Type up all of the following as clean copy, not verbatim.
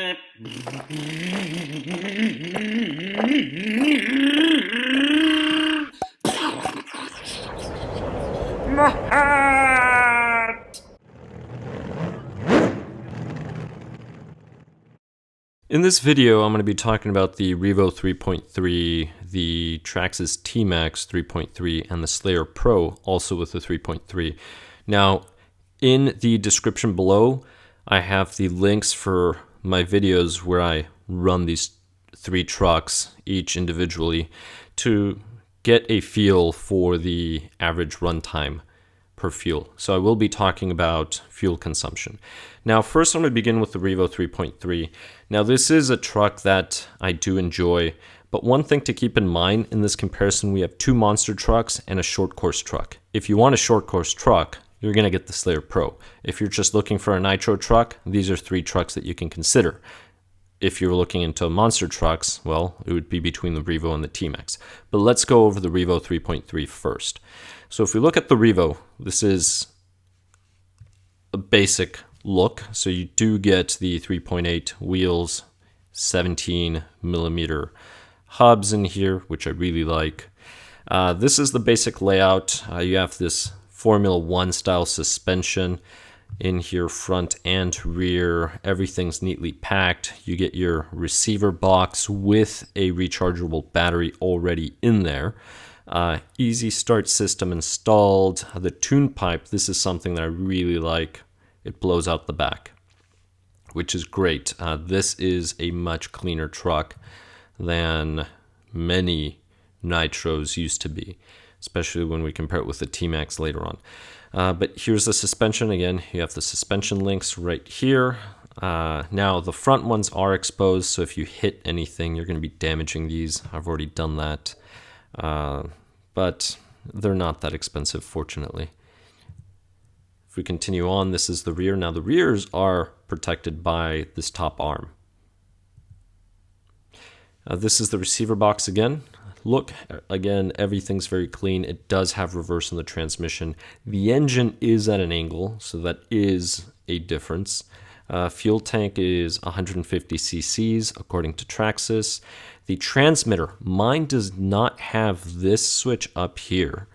In this video, I'm going to be talking about the Revo 3.3, the Traxxas T Maxx 3.3, and the Slayer Pro, also with the 3.3. Now, in the description below, I have the links for my videos where I run these three trucks, each individually, to get a feel for the average runtime per fuel. So I will be talking about fuel consumption. Now, first I'm going to begin with the Revo 3.3. Now, this is a truck that I do enjoy, but one thing to keep in mind in this comparison, we have two monster trucks and a short course truck. If you want a short course truck, you're going to get the Slayer Pro. If you're just looking for a Nitro truck, these are three trucks that you can consider. If you're looking into monster trucks, well, it would be between the Revo and the T Maxx. But let's go over the Revo 3.3 first. So if we look at the Revo, this is a basic look. So you do get the 3.8 wheels, 17 millimeter hubs in here, which I really like. This is the basic layout. You have this Formula One style suspension in here, front and rear. Everything's neatly packed. You get your receiver box with a rechargeable battery already in there. Easy start system installed. The tune pipe, this is something that I really like. It blows out the back, which is great. This is a much cleaner truck than many Nitros used to be, especially when we compare it with the T Maxx later on. But here's the suspension. Again, you have the suspension links right here. Now, the front ones are exposed, so if you hit anything, you're going to be damaging these. I've already done that. But they're not that expensive, fortunately. If we continue on, this is the rear. Now, the rears are protected by this top arm. This is the receiver box again. Look, again, everything's very clean. It does have reverse in the transmission. The engine is at an angle, so that is a difference. Fuel tank is 150 cc's according to Traxxas. The transmitter, mine does not have this switch up here.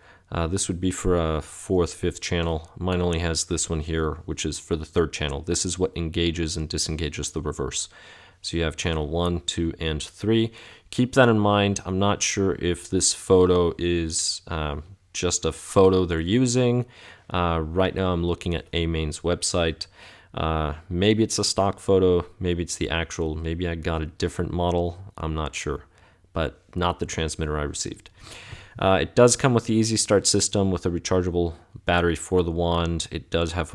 This would be for a 4th, 5th channel. Mine only has this one here, which is for the 3rd channel. This is what engages and disengages the reverse. So you have channel 1, 2, and 3. Keep that in mind. I'm not sure if this photo is just a photo they're using. Right now I'm looking at A-Main's website. Maybe it's a stock photo, maybe it's the actual, maybe I got a different model, I'm not sure, but not the transmitter I received. It does come with the Easy Start system with a rechargeable battery for the wand. It does have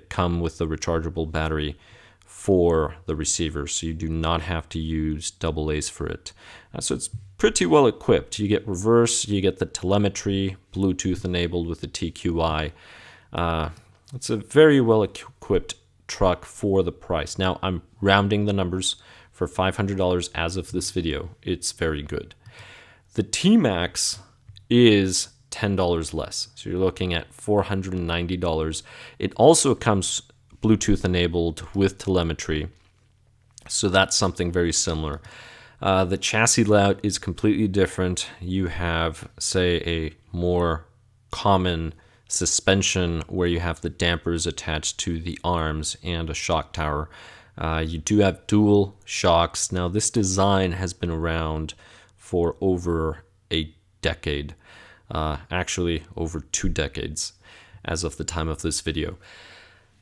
come with the rechargeable battery for the receiver, so you do not have to use AA's for it. So it's pretty well equipped. You get reverse, you get the telemetry, Bluetooth enabled with the TQI. It's a very well equipped truck for the price. Now, I'm rounding the numbers for $500 as of this video. It's very good. The T Maxx is $10 less, so you're looking at $490. It also comes Bluetooth enabled with telemetry, so that's something very similar. The chassis layout is completely different. You have, say, a more common suspension where you have the dampers attached to the arms and a shock tower. You do have dual shocks. Now, this design has been around for over a decade, actually over 2 decades as of the time of this video.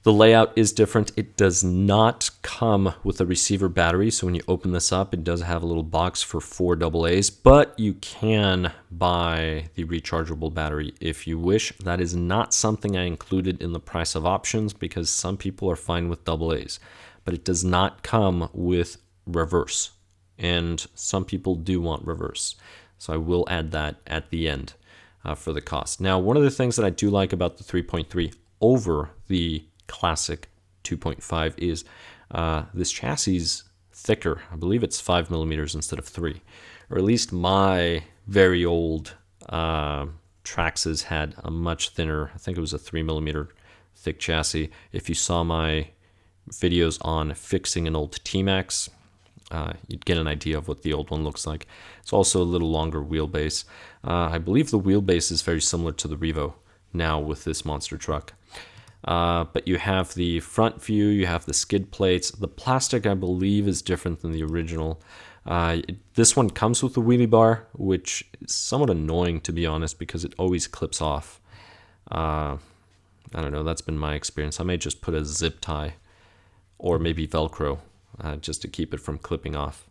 The layout is different. It does not come with a receiver battery, so when you open this up, it does have a little box for 4 AA's, but you can buy the rechargeable battery if you wish. That is not something I included in the price of options because some people are fine with AA's, but it does not come with reverse, and some people do want reverse, so I will add that at the end for the cost. Now, one of the things that I do like about the 3.3 over the classic 2.5 is this chassis is thicker. I believe it's 5 millimeters instead of 3, or at least my very old Traxxas had a much thinner, I think it was a 3 millimeter thick chassis. If you saw my videos on fixing an old T Maxx. You'd get an idea of what the old one looks like. It's also a little longer wheelbase. I believe the wheelbase is very similar to the Revo now with this monster truck. But you have the front view, you have the skid plates. The plastic, I believe, is different than the original. This one comes with the wheelie bar, which is somewhat annoying, to be honest, because it always clips off. I don't know, that's been my experience. I may just put a zip tie or maybe Velcro just to keep it from clipping off.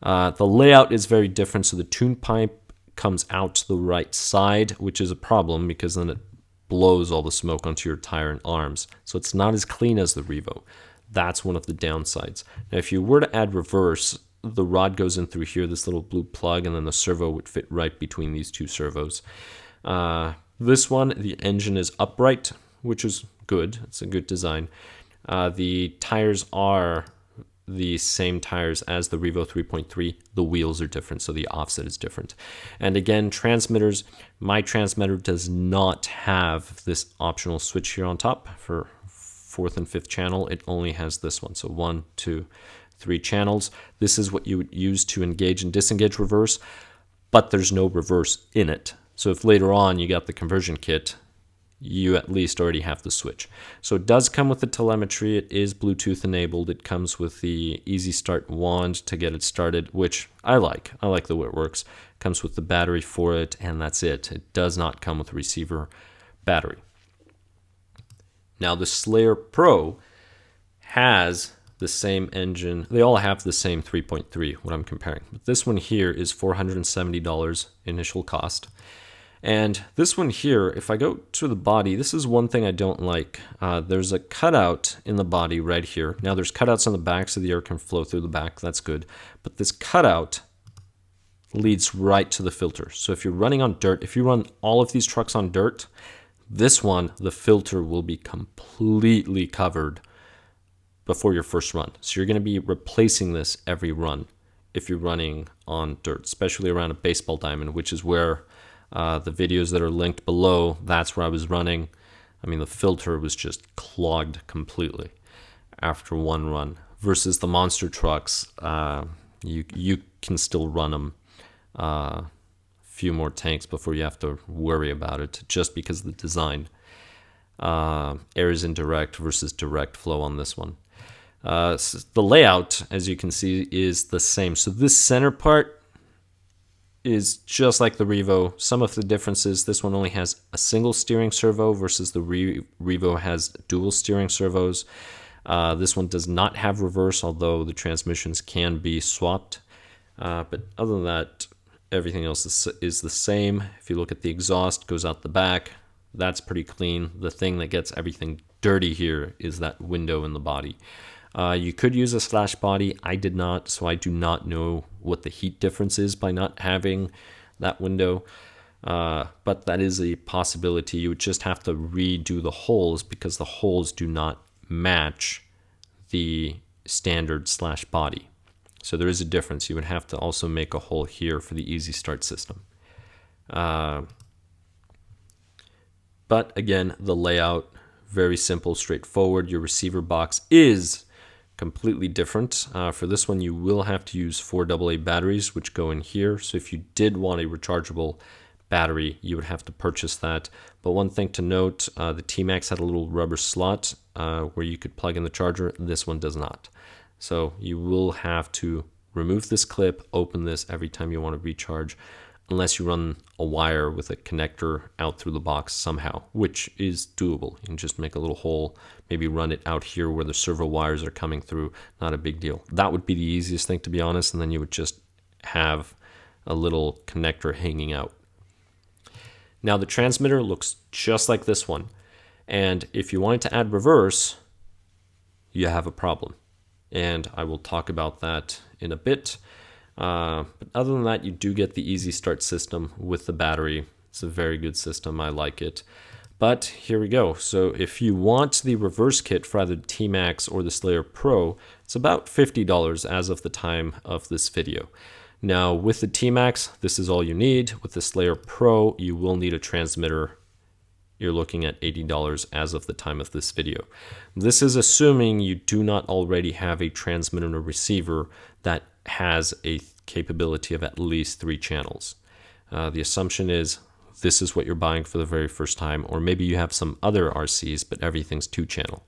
The layout is very different, so the tune pipe comes out to the right side, which is a problem because then it blows all the smoke onto your tire and arms. So it's not as clean as the Revo. That's one of the downsides. Now, if you were to add reverse, the rod goes in through here, this little blue plug, and then the servo would fit right between these two servos. This one, the engine is upright, which is good. It's a good design. The tires are the same tires as the Revo 3.3. The wheels are different, so the offset is different. And again, transmitters, my transmitter does not have this optional switch here on top for 4th and 5th channel. It only has this one, so 1, 2, 3 channels. This is what you would use to engage and disengage reverse, but there's no reverse in it. So if later on you got the conversion kit, you at least already have the switch. So it does come with the telemetry. It is Bluetooth enabled. It comes with the Easy Start wand to get it started, which I like. I like the way it works. It comes with the battery for it, and that's it. It does not come with a receiver battery. Now the Slayer Pro has the same engine. They all have the same 3.3, what I'm comparing. But this one here is $470 initial cost. And this one here, if I go to the body, this is one thing I don't like. There's a cutout in the body right here. Now there's cutouts on the back so the air can flow through the back. That's good. But this cutout leads right to the filter. So if you're running on dirt, if you run all of these trucks on dirt, this one, the filter will be completely covered before your first run. So you're going to be replacing this every run if you're running on dirt, especially around a baseball diamond, which is where the videos that are linked below, that's where I was running. I mean, the filter was just clogged completely after one run. Versus the monster trucks, you can still run them a few more tanks before you have to worry about it, just because of the design. Air is indirect versus direct flow on this one. So the layout, as you can see, is the same. So this center part is just like the Revo. Some of the differences, this one only has a single steering servo versus the Revo has dual steering servos. This one does not have reverse, although the transmissions can be swapped. But other than that, everything else is the same. If you look at the exhaust, goes out the back. That's pretty clean. The thing that gets everything dirty here is that window in the body. You could use a slash body. I did not, so I do not know what the heat difference is by not having that window. But that is a possibility. You would just have to redo the holes because the holes do not match the standard slash body. So there is a difference. You would have to also make a hole here for the Easy Start system. But again, the layout, very simple, straightforward. Your receiver box is completely different. For this one, you will have to use 4 AA batteries, which go in here. So if you did want a rechargeable battery, you would have to purchase that. But one thing to note, the T Maxx had a little rubber slot where you could plug in the charger. This one does not. So you will have to remove this clip, open this every time you want to recharge, unless you run a wire with a connector out through the box somehow, which is doable. You can just make a little hole, maybe run it out here where the servo wires are coming through. Not a big deal. That would be the easiest thing, to be honest, and then you would just have a little connector hanging out. Now the transmitter looks just like this one, and if you wanted to add reverse, you have a problem. And I will talk about that in a bit. But other than that, you do get the Easy Start system with the battery. It's a very good system. I like it. But here we go. So if you want the reverse kit for either the T Maxx or the Slayer Pro, it's about $50 as of the time of this video. Now with the T Maxx, this is all you need. With the Slayer Pro, you will need a transmitter you're looking at $80 as of the time of this video. This is assuming you do not already have a transmitter or receiver that has a capability of at least 3 channels. The assumption is this is what you're buying for the very first time, or maybe you have some other RCs, but everything's 2-channel.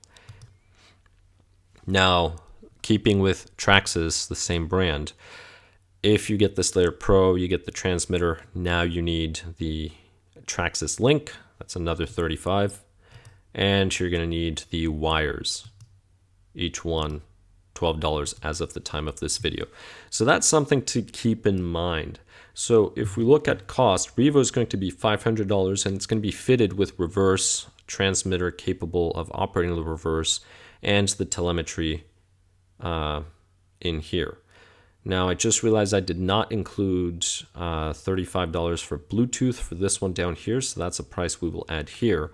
Now, keeping with Traxxas, the same brand, if you get the Slayer Pro, you get the transmitter. Now you need the Traxxas Link. That's another $35. And you're going to need the wires. Each one $12 as of the time of this video. So that's something to keep in mind. So if we look at cost, Revo is going to be $500, and it's going to be fitted with reverse transmitter capable of operating the reverse and the telemetry in here. Now I just realized I did not include $35 for Bluetooth for this one down here, so that's a price we will add here.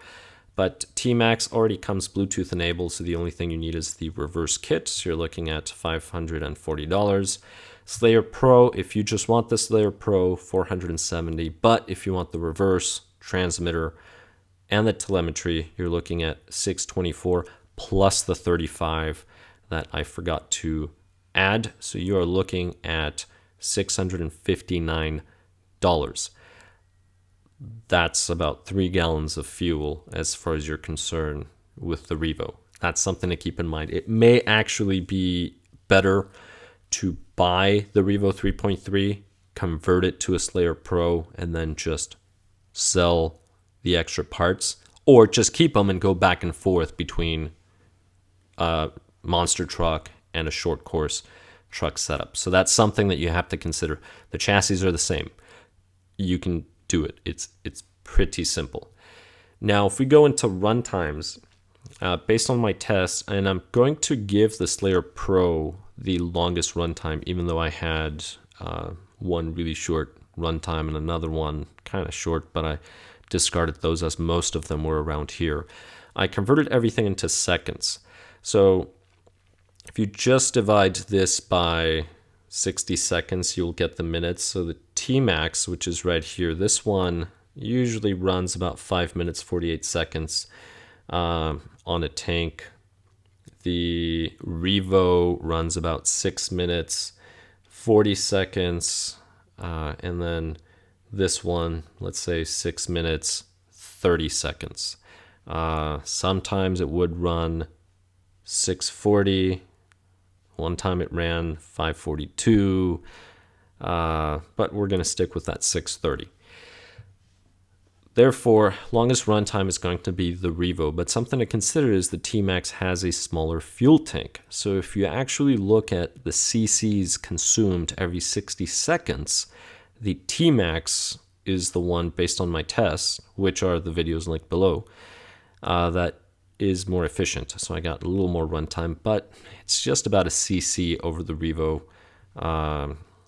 But T Maxx already comes Bluetooth enabled, so the only thing you need is the reverse kit. So you're looking at $540. Slayer Pro, if you just want the Slayer Pro, $470. But if you want the reverse transmitter and the telemetry, you're looking at $624 plus the $35 that I forgot to add. So you are looking at $659. That's about 3 gallons of fuel as far as you're concerned with the Revo. That's something to keep in mind. It may actually be better to buy the Revo 3.3, convert it to a Slayer Pro, and then just sell the extra parts, or just keep them and go back and forth between a monster truck and a short course truck setup. So that's something that you have to consider. The chassis are the same. You can do it. It's pretty simple. Now, if we go into run times, based on my tests, and I'm going to give the Slayer Pro the longest runtime, even though I had one really short runtime and another one kind of short, but I discarded those as most of them were around here. I converted everything into seconds. So if you just divide this by 60 seconds, you'll get the minutes. So the T Maxx, which is right here, this one usually runs about 5 minutes, 48 seconds on a tank. The Revo runs about 6 minutes, 40 seconds, and then this one, let's say 6 minutes, 30 seconds. Sometimes it would run 640. One time it ran 542, but we're going to stick with that 630. Therefore, longest runtime is going to be the Revo, but something to consider is the T Maxx has a smaller fuel tank. So if you actually look at the cc's consumed every 60 seconds, the T Maxx is the one, based on my tests, which are the videos linked below, that is more efficient. So I got a little more runtime, but it's just about a cc over the Revo.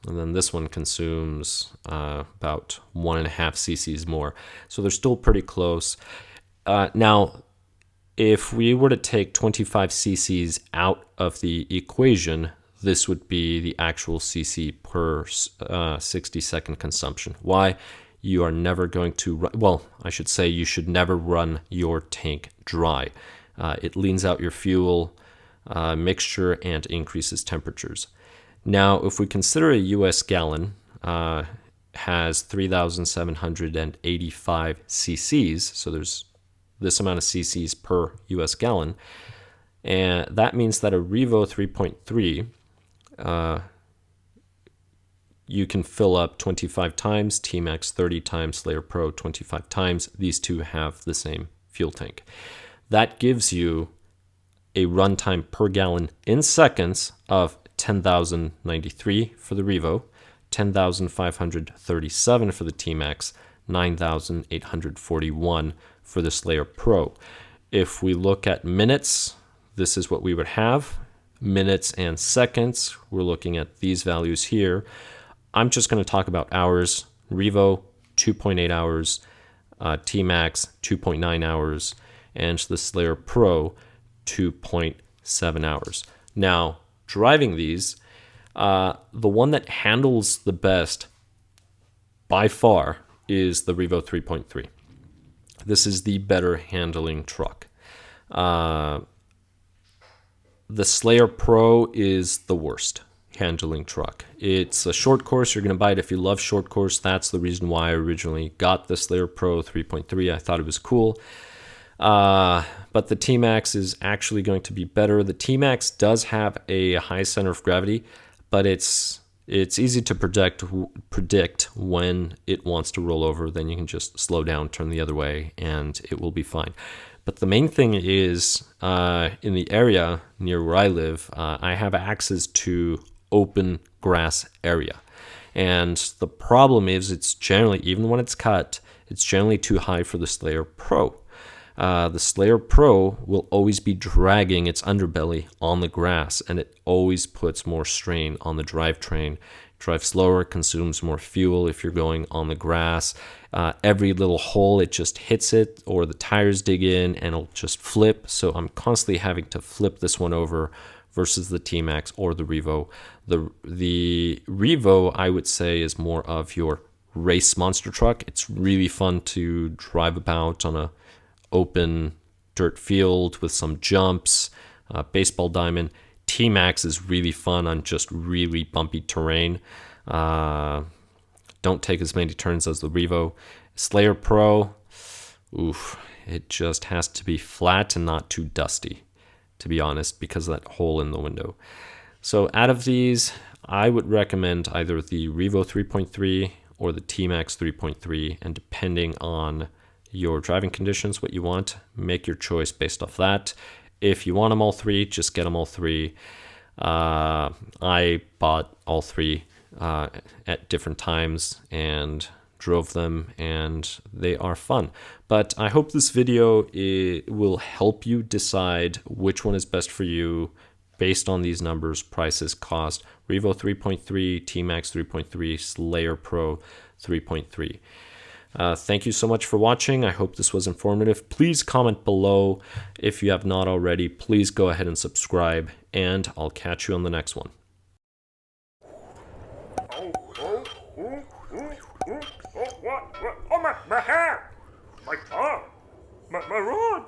And then this one consumes about 1.5 cc's more. So they're still pretty close. Now, if we were to take 25 cc's out of the equation, this would be the actual cc per 60-second consumption. Why? You are never going to run, well, I should say you should never run your tank dry. It leans out your fuel mixture and increases temperatures. Now, if we consider a US gallon has 3,785 cc's, so there's this amount of cc's per US gallon, and that means that a Revo 3.3 you can fill up 25 times, T Maxx 30 times, Slayer Pro 25 times. These two have the same fuel tank. That gives you a runtime per gallon in seconds of 10,093 for the Revo, 10,537 for the T Maxx, 9,841 for the Slayer Pro. If we look at minutes, this is what we would have. Minutes and seconds, we're looking at these values here. I'm just going to talk about hours. Revo, 2.8 hours. T Maxx, 2.9 hours. And the Slayer Pro, 2.7 hours. Now, driving these, the one that handles the best by far is the Revo 3.3. this is the better handling truck. The Slayer Pro is the worst handling truck. It's a short course. You're going to buy it if you love short course. That's the reason why I originally got the Slayer Pro 3.3. I thought it was cool. But the T Maxx is actually going to be better. The T Maxx does have a high center of gravity, but it's easy to predict when it wants to roll over. Then you can just slow down, turn the other way, and it will be fine. But the main thing is, in the area near where I live, I have access to open grass area. And the problem is it's generally, even when it's cut, it's generally too high for the Slayer Pro. The Slayer Pro will always be dragging its underbelly on the grass, and it always puts more strain on the drivetrain. Drives slower, consumes more fuel if you're going on the grass. Every little hole, it just hits it, or the tires dig in and it'll just flip. So I'm constantly having to flip this one over versus the T Maxx or the Revo. The Revo, I would say, is more of your race monster truck. It's really fun to drive about on a open dirt field with some jumps, baseball diamond. T Maxx is really fun on just really bumpy terrain. Don't take as many turns as the Revo. Slayer Pro, oof, it just has to be flat and not too dusty, to be honest, because of that hole in the window. So out of these, I would recommend either the Revo 3.3 or the T Maxx 3.3, and depending on your driving conditions, what you want, make your choice based off that. If you want them all three, just get them all three. I bought all three at different times and drove them, and they are fun. But I hope this video will help you decide which one is best for you based on these numbers, prices, cost. Revo 3.3, T Maxx 3.3, Slayer Pro 3.3. Thank you so much for watching. I hope this was informative. Please comment below. If you have not already, please go ahead and subscribe, and I'll catch you on the next one. Oh, my hair! My car! My rod!